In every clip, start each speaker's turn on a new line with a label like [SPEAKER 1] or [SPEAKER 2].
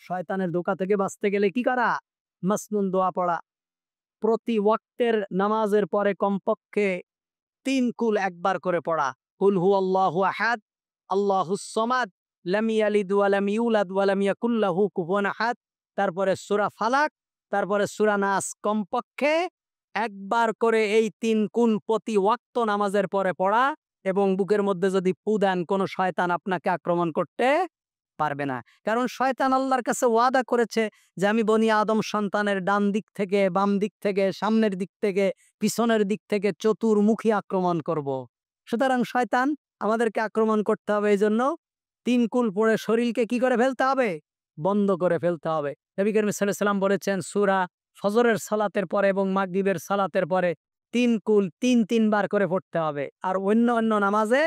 [SPEAKER 1] শয়তানের ধোঁকা থেকে বাঁচতে গেলে কি করা? মাসনুন দোয়া পড়া। প্রতি ওয়াক্তের নামাজের পরে কমপক্ষে ৩ কুল একবার করে পড়া। কুল হুয়াল্লাহু আহাদ, আল্লাহুস সামাদ, লাম ইয়ালিদ ওয়া লাম ইউলাদ ওয়া লাম ইয়াকুল লাহু কুফুয়ান আহাদ। তারপরে সূরা ফালাক, তারপরে সূরা নাস কমপক্ষে একবার করে এই ৩ কুল প্রতি ওয়াক্ত নামাজের পরে পড়া এবং বুকের মধ্যে যদি ফু দেন কোন শয়তান আপনাকে আক্রমণ করতে পারবে না। কারণ শয়তান আল্লাহর কাছে ওয়াদা করেছে যে আমি বনি আদম সন্তানের ডান দিক থেকে, বাম দিক থেকে, সামনের দিক থেকে, পিছনের দিক থেকে চতুর্মুখী আক্রমণ করব। সুতরাং শয়তান আমাদেরকে আক্রমণ করতে হবে, এইজন্য ৩ কুল পড়ে শরীরকে কি করে ফেলতে হবে? বন্ধ করে ফেলতে হবে। নবী করিম সাল্লাল্লাহু আলাইহি ওয়াসাল্লাম বলেছেন সূরা ফজরের সালাতের পরে এবং মাগরিবের সালাতের পরে ৩ কুল ৩ বার করে পড়তে হবে। আর অন্য নামাজে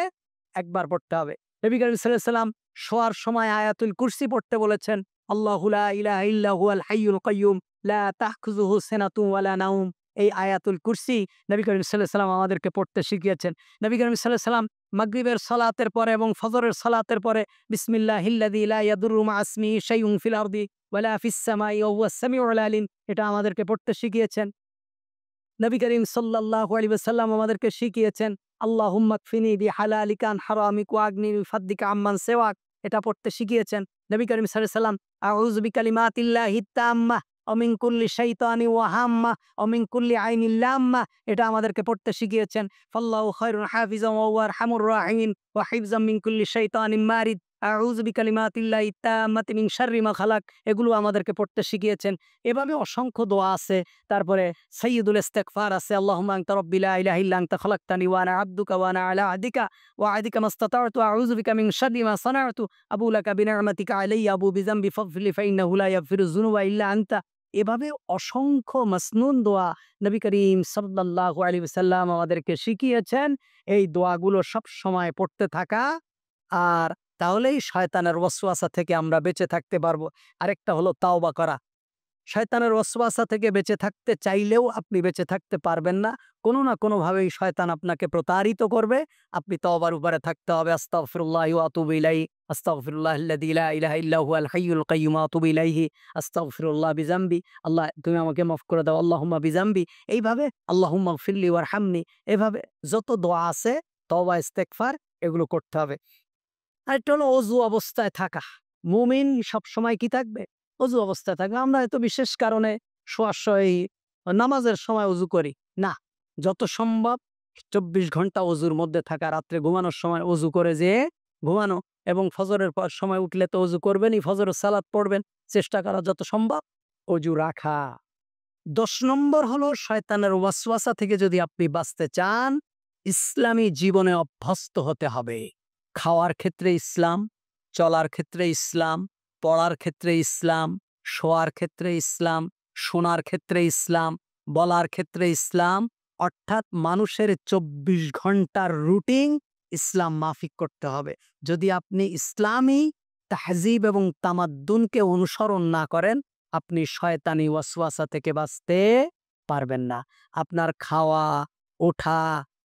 [SPEAKER 1] একবার পড়তে হবে। নবী করিম সাল্লাল্লাহু আলাইহি ওয়াসাল্লাম শোয়ার সময় আয়াতুল কুরসি পড়তে বলেছেন। আল্লাহু লা ইলাহা ইল্লা হুয়াল হাইয়ুল কাইয়্যুম লা তাখুযুহু সিনাতুন ওয়ালা নাওম। এই আয়াতুল কুরসি নবী করিম সাল্লাল্লাহু আলাইহি ওয়াসাল্লাম আমাদেরকে পড়তে শিখিয়েছেন। নবী করিম সাল্লাল্লাহু আলাইহি ওয়াসাল্লাম মাগরিবের সালাতের পরে এবং ফজরের সালাতের পরে বিসমিল্লাহিল্লাযী লা ইয়াদুররু মা ইসমিহি শাইউন ফিল আরদি ওয়ালা ফিস সামাই ওয়া হুয়াস সামিউল আলিম, এটা আমাদেরকে পড়তে শিখিয়েছেন। নবী করিম সাল্লাল্লাহু আলাইহি ওয়াসাল্লাম আমাদেরকে শিখিয়েছেন আল্লাহুম্মা কফিনি বিহালালিকা আন হারামিক ওয়া আগনিনি বিফাদলিকা আম্মান সিওয়াক, এটা পড়তে শিখিয়েছেন। নবী করিম সাল্লাল্লাহু আলাইহি ওয়াসাল্লাম আউযু বিকালিমাতিল্লাহিত তাম্মাহ ওয়া মিন কুল্লি শাইতানি ওয়া হাম্মাহ ওয়া মিন কুল্লি আইনিল লাম্মাহ, এটা আমাদেরকে পড়তে শিখিয়েছেন। ফাল্লাহু খায়রুন হাফিজান ওয়া হুয়া আরহামুর রাহিমিন ওয়া হিফজাম মিন কুল্লি শাইতানিন মারিদ আউযু বিকালিমাতিল্লাহিত তাম্মাতি মিন শাররি মা খালাক, এগুলো আমাদেরকে পড়তে শিখিয়েছেন। এভাবে অসংখ্য দোয়া আছে। তারপরে সাইয়্যিদুল ইস্তিগফার আছে, আল্লাহুম্মা আনতা রাব্বি লা ইলাহা ইল্লা আনতা খালাকতানি ওয়া আনা আবদুকা ওয়া আনা আলা আহদিকা ওয়া আহদিকা মাসতাতা'তু আউযু বিকা মিন শাররি মা সানা'তু আবু লাকা বিনি'মাতিকা আলাইয়া আবু বিযামবি ফাগফিরলি ফাইন্নাহু লা ইয়াগফিরুয যুনুবা ইল্লা আনতা। এভাবে অসংখ্য মাসনুন দোয়া নবী করিম সাল্লাল্লাহু আলাইহি ওয়াসাল্লাম আমাদেরকে শিখিয়েছেন। এই দোয়াগুলো সব সময় পড়তে থাকা, আর তাহলেই শয়তানের ওয়াসওয়াসা থেকে আমরা বেঁচে থাকতে পারবো। আরেকটা হলো তাওবা করা। শয়তানের ওয়াসওয়াসা থেকে বেঁচে থাকতে চাইলেও আপনি বেঁচে থাকতে পারবেন না। কোনো না কোনোভাবেই শয়তান আপনাকে প্রতারিত করবে। আপনি তওবার উপরে থাকতে হবে। আস্তাগফিরুল্লাহ ওয়া আতুবু ইলাইহি, আস্তাগফিরুল্লাহাল্লাযী লা ইলাহা ইল্লা হুয়াল হাইয়ুল কাইয়্যুম ওয়া আতুবু ইলাইহি, আস্তাগফিরুল্লাহ বিযামবি, আল্লাহ তুমি আমাকে মাফ করে দাও, আল্লাহুম্মা বিযামবি। এইভাবে আল্লাহুম্মা গফিরলি ওয়ারহামনি, এভাবে যত দোয়া আছে তওবা ইস্তেগফার এগুলো করতে হবে। আরেকটা হলো অজু অবস্থায় থাকা। মুমিন সবসময় কি থাকবে? অজু অবস্থায় থাকবে। আমরা হয়তো বিশেষ কারণে শোয়ার সময় নামাজের সময় অজু করি না। যত সম্ভব ২৪ ঘন্টা অজুর মধ্যে থাকা, রাত্রে ঘুমানোর সময় অজু করে যেয়ে ঘুমানো এবং ফজরের পর সময় উঠলে তো অজু করবেনই, ফজরের সালাত পড়বেন। চেষ্টা করা যত সম্ভব অজু রাখা। ১০ নম্বর হলো শয়তানের ওয়াসওয়াসা থেকে যদি আপনি বাঁচতে চান, ইসলামী জীবনে অভ্যস্ত হতে হবে। খাওয়ার ক্ষেত্রে ইসলাম, চলার ক্ষেত্রে ইসলাম, পড়ার ক্ষেত্রে ইসলাম, শোয়ার ক্ষেত্রে ইসলাম, শোনার ক্ষেত্রে ইসলাম, বলার ক্ষেত্রে ইসলাম, অর্থাৎ মানুষের ২৪ ঘন্টার রুটিন ইসলাম মাফিক করতে হবে। যদি আপনি ইসলামী তাহজিব এবং তামাদ্দুনকে অনুসরণ না করেন, আপনি শয়তানি ওয়াসওয়াসা থেকে বাঁচতে পারবেন না। আপনার খাওয়া, ওঠা,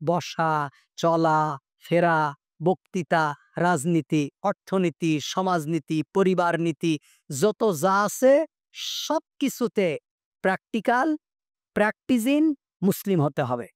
[SPEAKER 1] বসা, চলা, ফেরা, বক্তৃতা, রাজনীতি, অর্থনীতি, সমাজনীতি, পরিবার নীতি, যত যা আছে সবকিছুতে প্র্যাকটিক্যাল, প্র্যাকটিজিং মুসলিম হতে হবে।